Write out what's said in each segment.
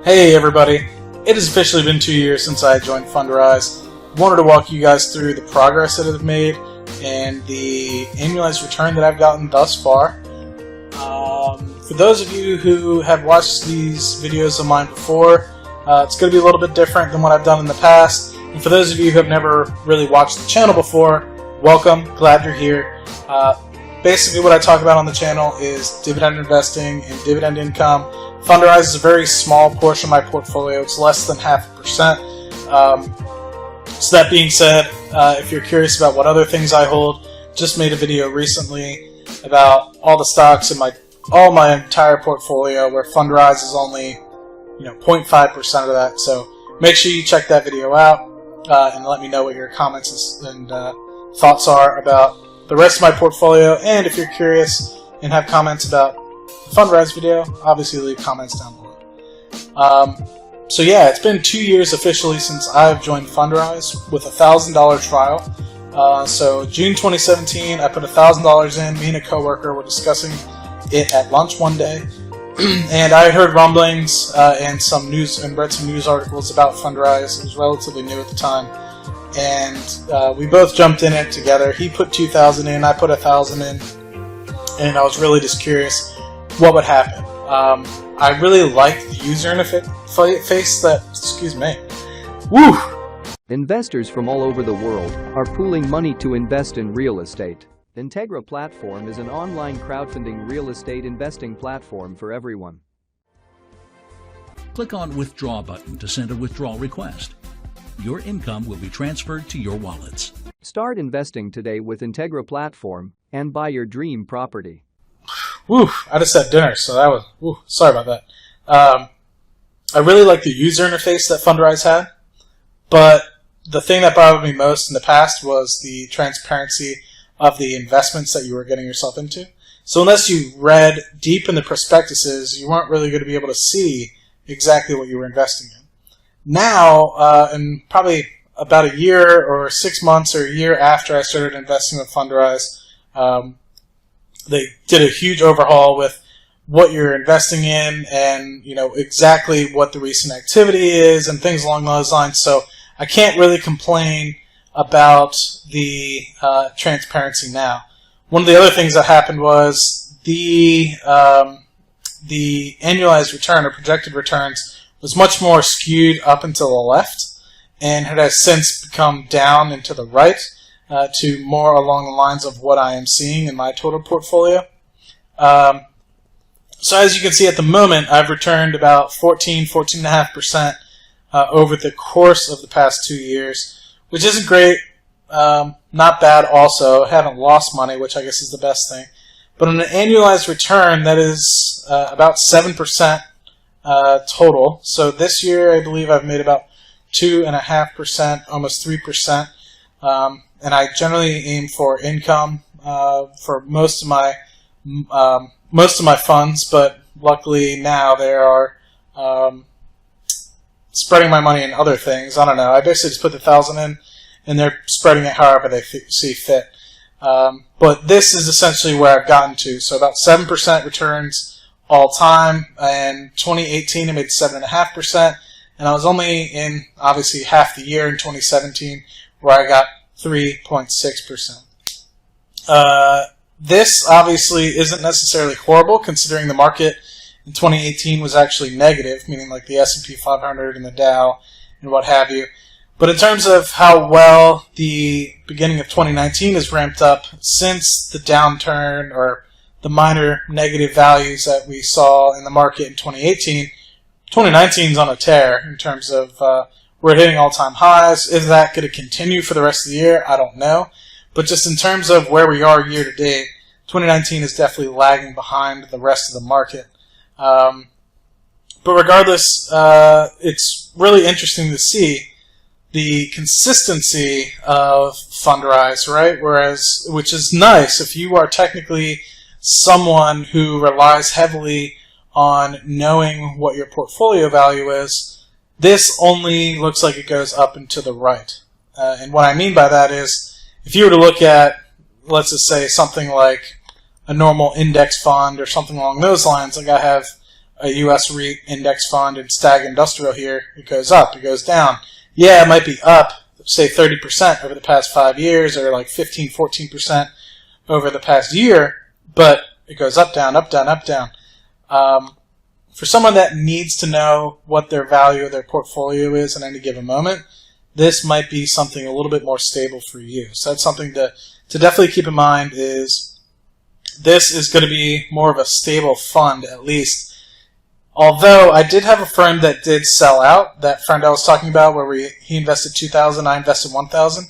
Hey everybody, it has officially been 2 years since I joined Fundrise. I wanted to walk you guys through the progress that I've made and the annualized return that I've gotten thus far. For those of you who have watched these videos of mine before, it's going to be a little bit different than what I've done in the past. And for those of you who have never really watched the channel before, welcome, glad you're here. Basically what I talk about on the channel is dividend investing and dividend income. Fundrise is a very small portion of my portfolio. It's less than 0.5%. So that being said, if you're curious about what other things I hold, just made a video recently about all the stocks in my entire portfolio, where Fundrise is only 0.5% of that. So make sure you check that video out and let me know what your comments and thoughts are about the rest of my portfolio. And if you're curious and have comments about the Fundrise video, obviously leave comments down below. So yeah, it's been 2 years officially since I've joined Fundrise with a $1,000 trial. So June 2017, I put $1,000 in. Me and a coworker were discussing it at lunch one day, and I heard rumblings and some news and read some news articles about Fundrise. It was relatively new at the time, and we both jumped in it together. He put $2,000 in, I put $1,000 in, and I was really just curious what would happen. I really like the user interface that, excuse me, woo! Investors from all over the world are pooling money to invest in real estate. Integraplatform is an online crowdfunding real estate investing platform for everyone. Click on Withdraw button to send a withdrawal request. Your income will be transferred to your wallets. Start investing today with Integraplatform and buy your dream property. Woo, I just had dinner, so that was, sorry about that. I really like the user interface that Fundrise had, but the thing that bothered me most in the past was the transparency of the investments that you were getting yourself into. So unless you read deep in the prospectuses, you weren't really going to be able to see exactly what you were investing in. Now, in probably about a year or 6 months or a year after I started investing with Fundrise, they did a huge overhaul with what you're investing in and exactly what the recent activity is and things along those lines. So I can't really complain about the transparency now. One of the other things that happened was the annualized return or projected returns was much more skewed up and to the left, and it has since become down and to the right, to more along the lines of what I am seeing in my total portfolio. So as you can see at the moment, I've returned about 14.5% over the course of the past 2 years, which isn't great, not bad also. I haven't lost money, which I guess is the best thing. But on an annualized return, that is about 7% total. So this year, I believe I've made about 2.5%, almost 3%. And I generally aim for income for most of my funds, but luckily now they are spreading my money in other things. I don't know. I basically just put the $1,000 in, and they're spreading it however they see fit. But this is essentially where I've gotten to. So about 7% returns all time. And 2018, I made 7.5%, and I was only in obviously half the year in 2017 where I got 3.6%. This obviously isn't necessarily horrible, considering the market in 2018 was actually negative, meaning like the S&P 500 and the Dow and what have you. But in terms of how well the beginning of 2019 has ramped up since the downturn or the minor negative values that we saw in the market in 2018, 2019 is on a tear in terms of we're hitting all-time highs. Is that going to continue for the rest of the year? I don't know. But just in terms of where we are year to date, 2019 is definitely lagging behind the rest of the market. But regardless, it's really interesting to see the consistency of Fundrise, right? Which is nice if you are technically someone who relies heavily on knowing what your portfolio value is. This only looks like it goes up and to the right. And what I mean by that is, if you were to look at, let's just say, something like a normal index fund or something along those lines, like I have a U.S. REIT index fund and Stag Industrial here, it goes up, it goes down. Yeah, it might be up, say 30% over the past 5 years, or like 15, 14% over the past year, but it goes up, down, up, down, up, down. For someone that needs to know what their value of their portfolio is at any given moment, this might be something a little bit more stable for you. So that's something to definitely keep in mind, is this is going to be more of a stable fund, at least. Although I did have a friend that did sell out, that friend I was talking about where he invested $2,000, I invested $1,000.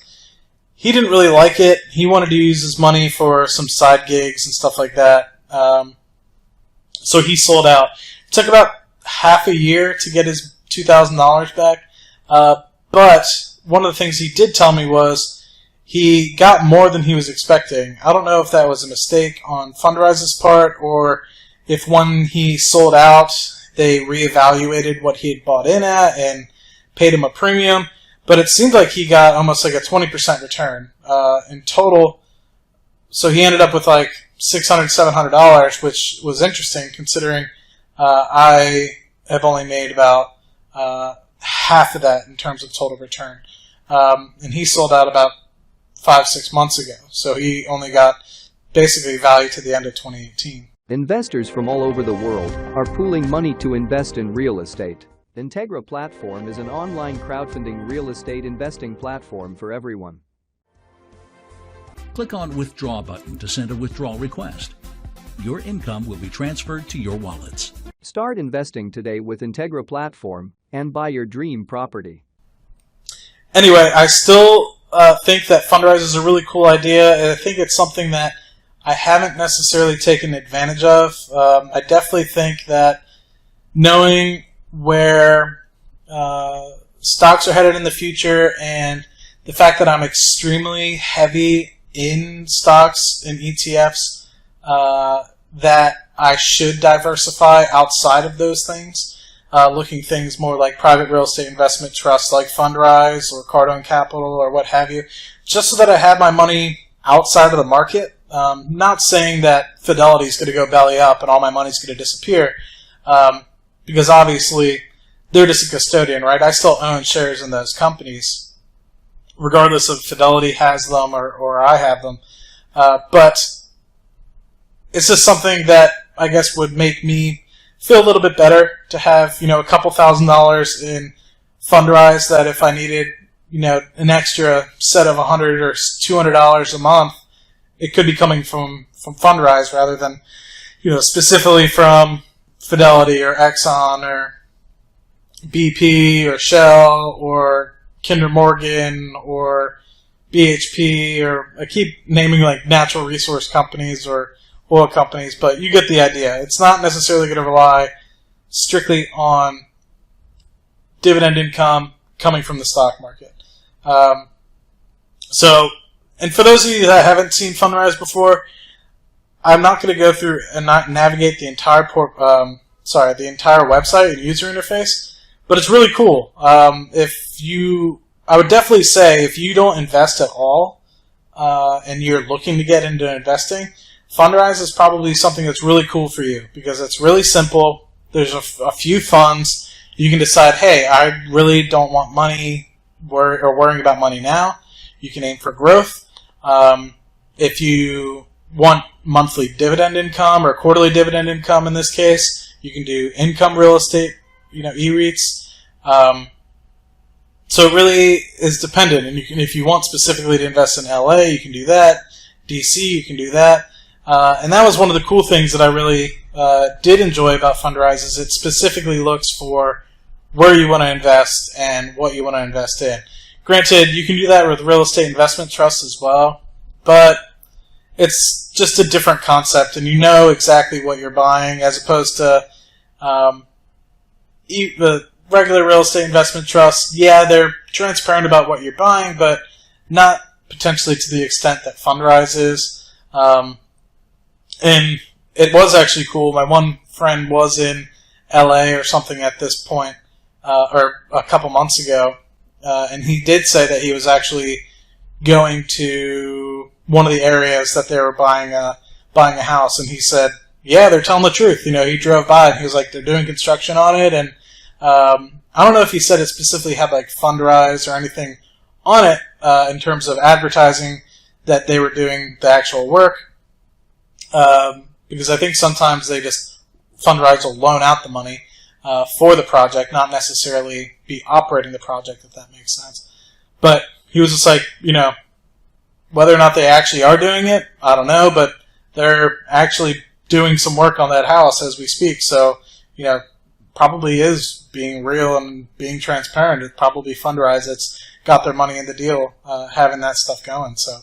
He didn't really like it. He wanted to use his money for some side gigs and stuff like that. So he sold out. It took about half a year to get his $2,000 back. But one of the things he did tell me was he got more than he was expecting. I don't know if that was a mistake on Fundrise's part, or if when he sold out, they reevaluated what he had bought in at and paid him a premium. But it seemed like he got almost like a 20% return in total. So he ended up with like $600, $700, which was interesting considering I have only made about half of that in terms of total return. And he sold out about 5-6 months ago. So he only got basically value to the end of 2018. Investors from all over the world are pooling money to invest in real estate. Integraplatform is an online crowdfunding real estate investing platform for everyone. Click on Withdraw button to send a withdrawal request. Your income will be transferred to your wallets. Start investing today with Integraplatform and buy your dream property. Anyway, I still think that Fundrise is a really cool idea, and I think it's something that I haven't necessarily taken advantage of. I definitely think that knowing where stocks are headed in the future, and the fact that I'm extremely heavy in stocks and ETFs, that I should diversify outside of those things, looking things more like private real estate investment trusts like Fundrise or Cardone Capital or what have you, just so that I have my money outside of the market. Not saying that Fidelity is going to go belly up and all my money is going to disappear, because obviously they're just a custodian, right? I still own shares in those companies, regardless of Fidelity has them or I have them. But it's just something that I guess would make me feel a little bit better to have, a couple $1,000s in Fundrise, that if I needed, an extra set of $100 or $200 a month, it could be coming from Fundrise rather than, specifically from Fidelity or Exxon or BP or Shell or Kinder Morgan or BHP, or I keep naming like natural resource companies or oil companies, but you get the idea. It's not necessarily going to rely strictly on dividend income coming from the stock market. And for those of you that haven't seen Fundrise before, I'm not going to go through and not navigate the entire the entire website and user interface, but it's really cool. I would definitely say if you don't invest at all and you're looking to get into investing, Fundrise is probably something that's really cool for you because it's really simple. There's a few funds. You can decide, hey, I really don't want money or worrying about money now. You can aim for growth. If you want monthly dividend income or quarterly dividend income in this case, you can do income real estate, e-REITs. So it really is dependent. And if you want specifically to invest in LA, you can do that. DC, you can do that. And that was one of the cool things that I really did enjoy about Fundrise, is it specifically looks for where you want to invest and what you want to invest in. Granted, you can do that with real estate investment trusts as well, but it's just a different concept, and you know exactly what you're buying, as opposed to the regular real estate investment trusts. Yeah, they're transparent about what you're buying, but not potentially to the extent that Fundrise is. And it was actually cool. My one friend was in LA or something at this point, or a couple months ago, and he did say that he was actually going to one of the areas that they were buying a house, and he said, yeah, they're telling the truth. He drove by and he was like, they're doing construction on it, and I don't know if he said it specifically had like Fundrise or anything on it in terms of advertising that they were doing the actual work, because I think sometimes they just Fundrise will loan out the money for the project, not necessarily be operating the project, if that makes sense. But he was just like, whether or not they actually are doing it, I don't know, but they're actually doing some work on that house as we speak. So, probably is being real and being transparent. It's probably Fundrise that's got their money in the deal, having that stuff going. So,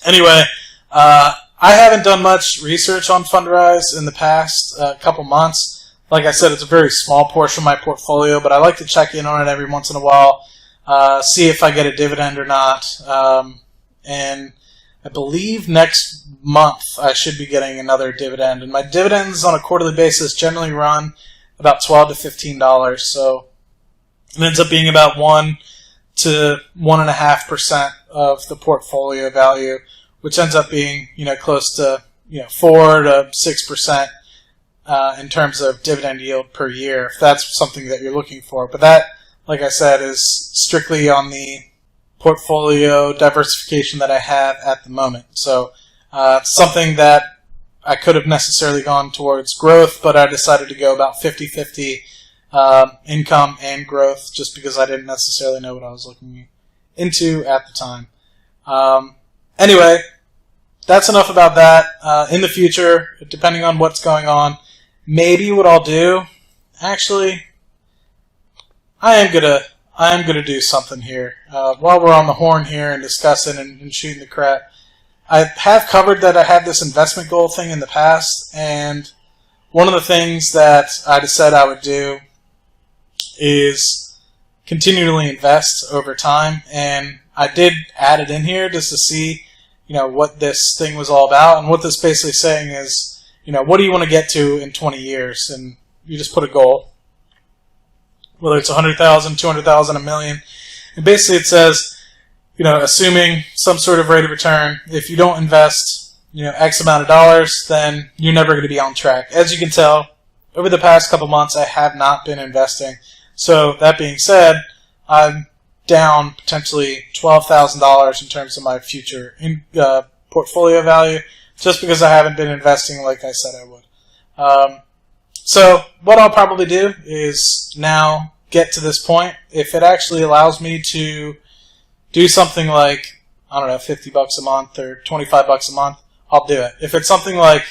anyway, I haven't done much research on Fundrise in the past couple months. Like I said, it's a very small portion of my portfolio, but I like to check in on it every once in a while, see if I get a dividend or not. And I believe next month I should be getting another dividend. And my dividends on a quarterly basis generally run about $12 to $15. So it ends up being about 1 to 1.5% of the portfolio value, which ends up being close to 4 to 6% in terms of dividend yield per year, if that's something that you're looking for. But that, like I said, is strictly on the portfolio diversification that I have at the moment. So it's something that I could have necessarily gone towards growth, but I decided to go about 50-50 income and growth just because I didn't necessarily know what I was looking into at the time. Anyway, that's enough about that. In the future, depending on what's going on, maybe what I'll do, actually, I am gonna do something here. While we're on the horn here and discussing and shooting the crap, I have covered that I had this investment goal thing in the past, and one of the things that I decided I would do is continually invest over time, and I did add it in here just to see, what this thing was all about. And what this basically saying is, what do you want to get to in 20 years? And you just put a goal, whether it's 100,000, 200,000, a million. And basically it says, assuming some sort of rate of return, if you don't invest, X amount of dollars, then you're never going to be on track. As you can tell, over the past couple months, I have not been investing. So that being said, I'm down potentially $12,000 in terms of my future portfolio value, just because I haven't been investing like I said I would. So what I'll probably do is now get to this point. If it actually allows me to do something like, I don't know, $50 a month or $25 a month, I'll do it. If it's something like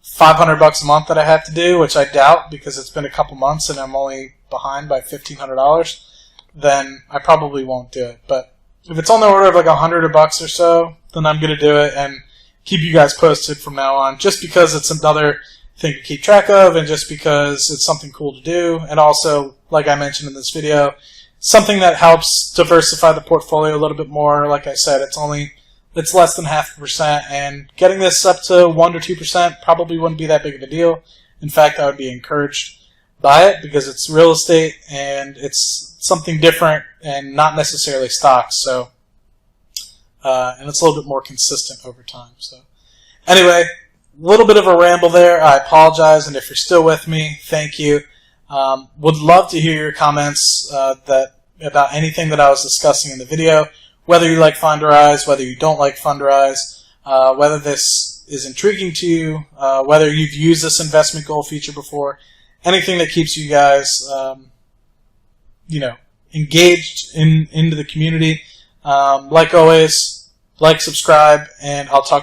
$500 a month that I have to do, which I doubt because it's been a couple months and I'm only behind by $1,500, then I probably won't do it. But if it's on the order of like $100 or so, then I'm going to do it and keep you guys posted from now on, just because it's another thing to keep track of and just because it's something cool to do. And also, like I mentioned in this video, something that helps diversify the portfolio a little bit more. Like I said, it's less than 0.5%, and getting this up to 1 to 2% probably wouldn't be that big of a deal. In fact, I would be encouraged by it because it's real estate and it's something different and not necessarily stocks. So, and it's a little bit more consistent over time. So, anyway, a little bit of a ramble there. I apologize, and if you're still with me, thank you. Would love to hear your comments about anything that I was discussing in the video, whether you like Fundrise, whether you don't like Fundrise, whether this is intriguing to you, whether you've used this investment goal feature before, anything that keeps you guys, engaged into the community. Like always, like, subscribe, and I'll talk to you.